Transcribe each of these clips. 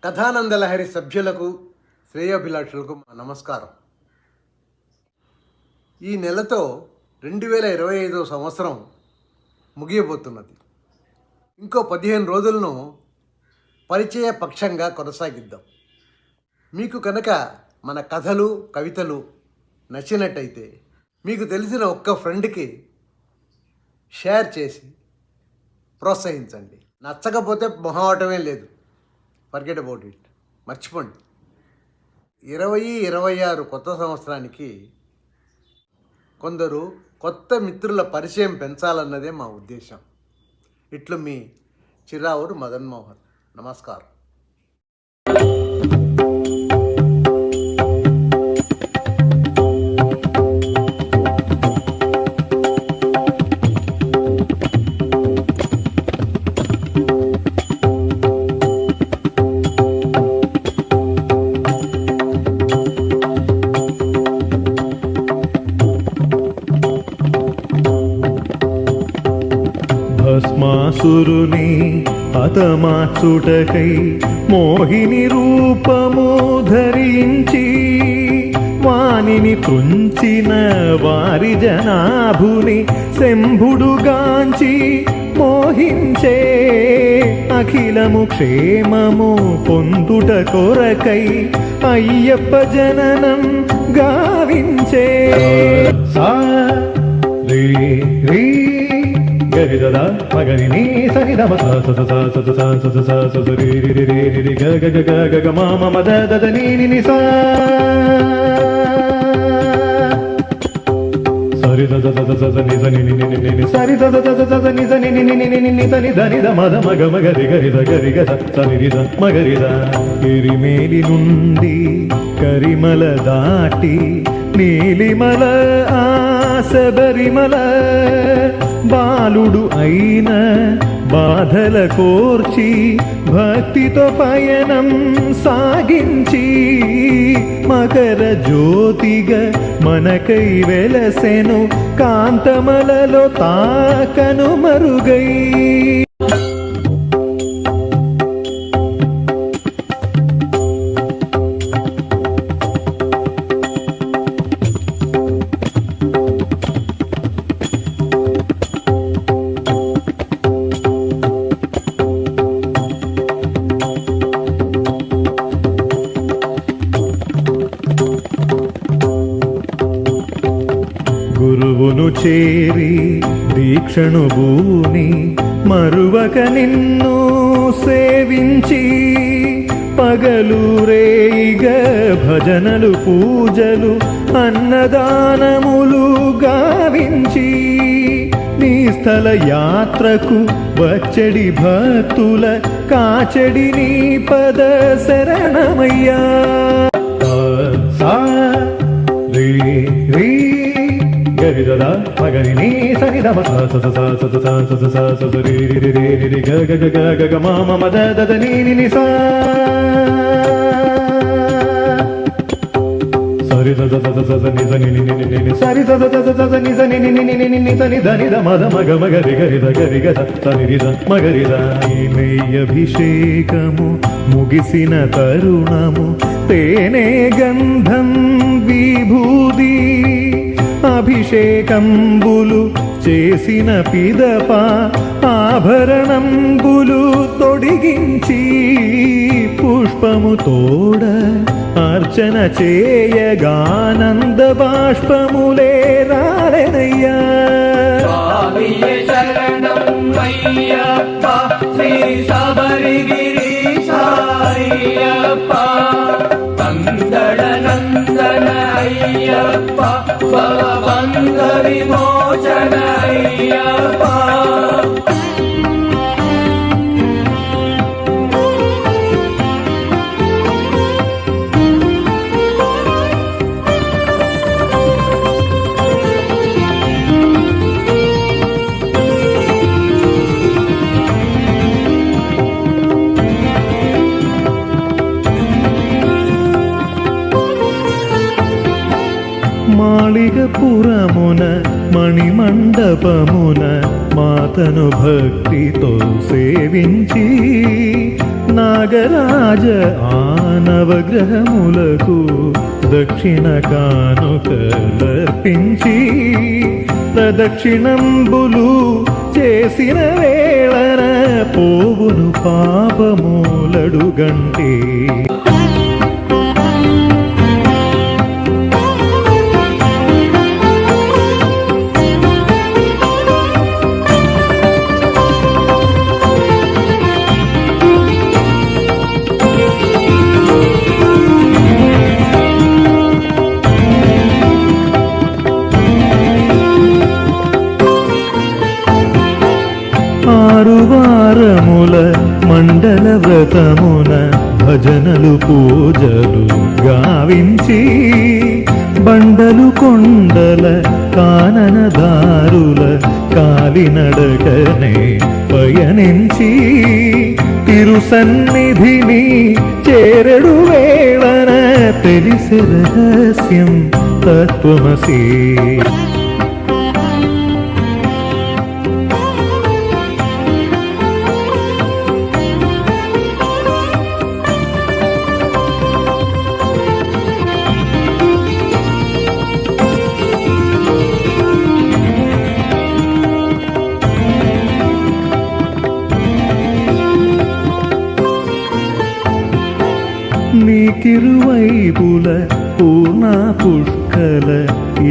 కథానందలహరి సభ్యులకు శ్రేయోభిలాషులకు నమస్కారం. ఈ నెలతో 2025 సంవత్సరం ముగియబోతున్నది. ఇంకో 15 రోజులను పరిచయ పక్షంగా కొనసాగిద్దాం. మీకు కనుక మన కథలు కవితలు నచ్చినట్టయితే మీకు తెలిసిన ఒక్క ఫ్రెండ్కి షేర్ చేసి ప్రోత్సహించండి. నచ్చకపోతే మొహమాటమే లేదు, ఫర్గెట్ అబౌట్ ఇట్, మర్చిపోండి. 2026 కొత్త సంవత్సరానికి కొందరు కొత్త మిత్రుల పరిచయం పెంచాలన్నదే మా ఉద్దేశం. ఇట్లు మీ చిరావురు మదన్ మోహన్. నమస్కారం. భస్మాసురుని హతమార్చుటకై మోహిని రూపము ధరించి వానిని త్రుంచిన వారి జనాభుని శంభుడుగాంచి మోహించే అఖిలము క్షేమము పొందుట కొరకై అయ్యప్ప జననం గావించే. గరి దదా మగరి నీ సని దమ స స స స స స స స స రి రి రి రి రి గ గ గ గ గ మ మ మ ద ద ద ని ని ని స సరి the the the the the ని స ని ని ని ని ని సరి the the the the the ని స ని ని ని ని ని ని స ని ద ని ద మ ద మ గ మ గ రి గ రి ద గ రి గ ద స ని రి ద మ గ రి ద. కిరిమేలి నుండి కరిమల దాటి నీలిమల ఆ శబరిమల బాలుడు అయిన బాధల కోర్చి భక్తితో పయనం సాగించి మకర జ్యోతిగా మనకై వెలసెను కాంతమలలో తాకను మరుగై. గురువును చేరి దీక్షను భూని మరువక నిన్ను సేవించి పగలు రేయిగ భజనలు పూజలు అన్నదానములు గావించి నీ స్థల యాత్రకు వచ్చడి భక్తుల కాచడి నీ పద శరణమయ్యా. గరి దదా మగరి నీ సని దమ స స స స స స స స స రి రి రి రి రి గ గ గ గ గ మ మ మ ద ద ద ని ని ని స సరి the the the the the ని స ని ని ని ని ని సరి the the the the the ని స ని ని ని ని ని ని స ని ద ని ద మ ద మ గ మ గ రి గ రి ద గ రి గ ద స ని రి ద మ గ రి ద. అభిషేకము ముగిసిన తరుణము తేనే గంధం విభూది అభిషేకంబులు చేసిన పిదప ఆభరణంబులు తొడిగించి పుష్పము తోడ అర్చన చేయగానంద బాష్పములే రాలెనయ్యా. శ్రీ శబరిగిరీశ అయ్యప్ప నందన నందన అయ్యప్ప భవబంధ విమోచన అయ్యప్ప. మాళిగపురమున మణిమండపమున మాతను భక్తితో సేవించి నాగరాజ ఆనవగ్రహములకు దక్షిణ కానుకలర్పించి ప్రదక్షిణంబులు చేసిన వేళన పోవును పాపమూలడుగంటే. ఆరువారముల మండల వ్రతమున భజనలు పూజలు గావించి బండలు కొండల కాననదారుల కాలినడకనే పయనించి తిరుసన్నిధిని చేరడు వేళన తెలిసి రహస్యం తత్వమసి. నీకిరువైపుల పూర్ణ పుష్కల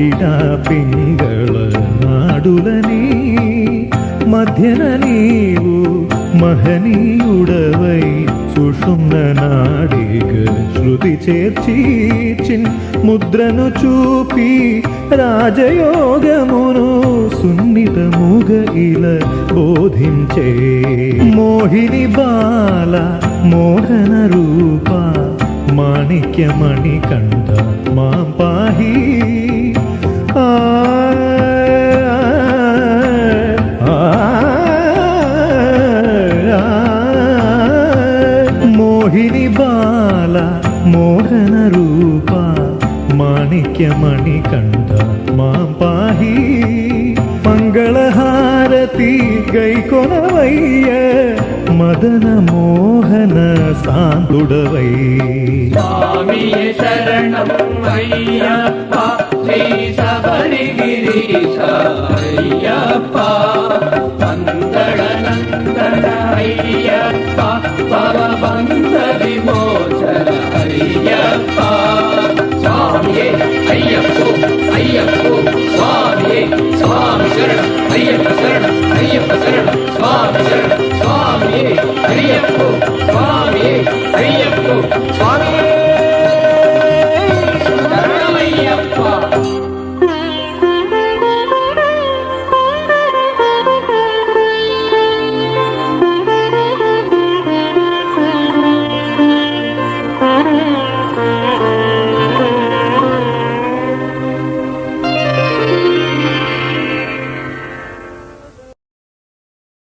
ఇడా పింగళ నాడులని మధ్యన నీవు మహనీయుడవై సుషుమ్న నాడిగ శృతి చేర్చి ముద్రను చూపి రాజయోగమును సున్నితముగ ఇలా బోధించే. మోహిని బాల మోహన రూప మాణిక్యమణి కంఠ మాం పాహి. మోహిని బాల మోహన రూప మాణిక్యమణి కంఠ మాం పాహి. మంగళహారతి గైకొనవయ్య మదన మోహన సాంతుడవై. స్వామియే శరణం అయ్యప్ప శ్రీ శబరిగిరీశ అయ్యప్ప.